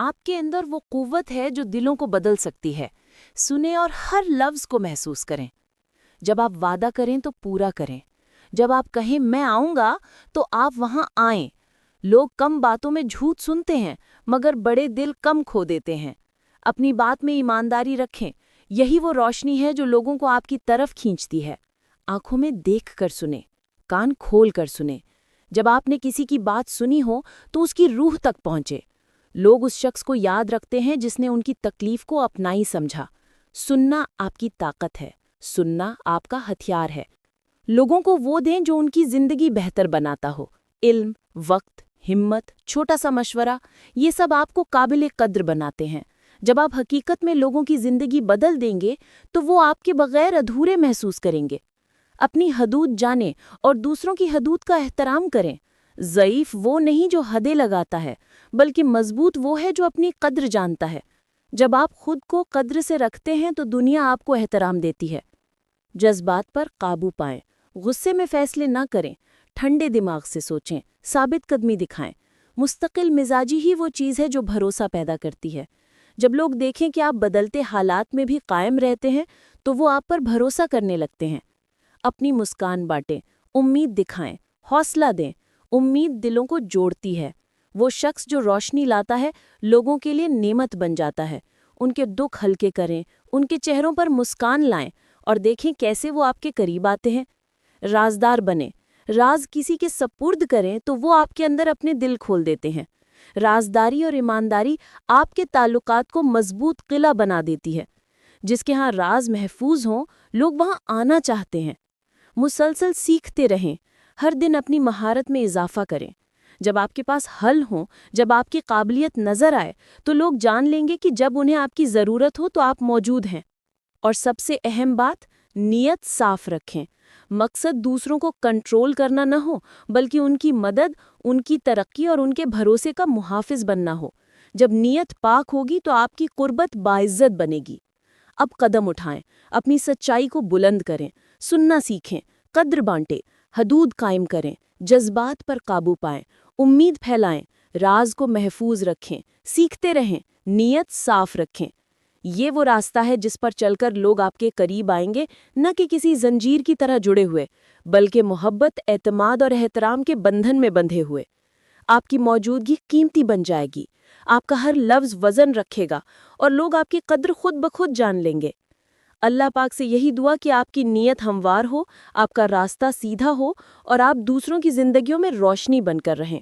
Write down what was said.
आपके अंदर वो कुव्वत है जो दिलों को बदल सकती है। सुने और हर लफ्ज़ को महसूस करें। जब आप वादा करें तो पूरा करें। जब आप कहें मैं आऊँगा तो आप वहाँ आएं। लोग कम बातों में झूठ सुनते हैं मगर बड़े दिल कम खो देते हैं। अपनी बात में ईमानदारी रखें। यही वो रोशनी है जो लोगों को आपकी तरफ खींचती है। आंखों में देख कर सुने, कान खोल कर सुने। जब आपने किसी की बात सुनी हो तो उसकी रूह तक पहुंचे। लोग उस शख्स को याद रखते हैं जिसने उनकी तकलीफ को अपनाई समझा। सुनना आपकी ताकत है, सुनना आपका हथियार है। लोगों को वो दें जो उनकी जिंदगी बेहतर बनाता हो। इल्म, वक्त, हिम्मत, छोटा सा मशवरा, ये सब आपको काबिल कद्र बनाते हैं। जब आप हकीकत में लोगों की जिंदगी बदल देंगे तो वो आपके बगैर अधूरे महसूस करेंगे। अपनी हदूद जानें और दूसरों की हदूद का एहतराम करें। ज़ईफ वो नहीं जो हदें लगाता है, बल्कि मजबूत वो है जो अपनी कद्र जानता है। जब आप खुद को कद्र से रखते हैं तो दुनिया आपको एहतराम देती है। जज्बात पर काबू पाएं, गुस्से में फैसले ना करें, ठंडे दिमाग से सोचें, साबित कदमी दिखाएं। मुस्तकिल मिजाजी ही वो चीज़ है जो भरोसा पैदा करती है। जब लोग देखें कि आप बदलते हालात में भी कायम रहते हैं तो वो आप पर भरोसा करने लगते हैं। अपनी मुस्कान बांटें, उम्मीद दिखाएं, हौसला दें। उम्मीद दिलों को जोड़ती है। वो शख्स जो रोशनी लाता है लोगों के लिए नेमत बन जाता है। उनके दुख हल्के करें, उनके चेहरों पर मुस्कान लाएं और देखें कैसे वो आपके करीब आते हैं। राजदार बने, राज किसी के सपुर्द करें तो वो आपके अंदर अपने दिल खोल देते हैं। राजदारी और ईमानदारी आपके ताल्लुकात को मजबूत किला बना देती है। जिसके यहाँ राज महफूज हों, लोग वहाँ आना चाहते हैं। मुसलसल सीखते रहें, हर दिन अपनी महारत में इजाफा करें। जब आपके पास हल हो, जब आपकी काबिलियत नज़र आए तो लोग जान लेंगे कि जब उन्हें आपकी ज़रूरत हो तो आप मौजूद हैं। और सबसे अहम बात, नीयत साफ रखें। मकसद दूसरों को कंट्रोल करना न हो, बल्कि उनकी मदद, उनकी तरक्की और उनके भरोसे का मुहाफिज बनना हो। जब नीयत पाक होगी तो आपकी कुर्बत बाइज्जत बनेगी। अब कदम उठाएं, अपनी सच्चाई को बुलंद करें, सुनना सीखें, कद्र बांटें, हदूद कायम करें, जज्बात पर काबू पाएं, उम्मीद फैलाएं, राज को महफूज रखें, सीखते रहें, नीयत साफ रखें। ये वो रास्ता है जिस पर चलकर लोग आपके करीब आएंगे, न कि किसी जंजीर की तरह जुड़े हुए, बल्कि मोहब्बत, एतमाद और एहतराम के बंधन में बंधे हुए। आपकी मौजूदगी कीमती बन जाएगी, आपका हर लफ्ज़ वज़न रखेगा और लोग आपकी कद्र खुद ब खुद जान लेंगे। अल्लाह पाक से यही दुआ कि आपकी नीयत हमवार हो, आपका रास्ता सीधा हो और आप दूसरों की ज़िंदगियों में रोशनी बनकर रहें।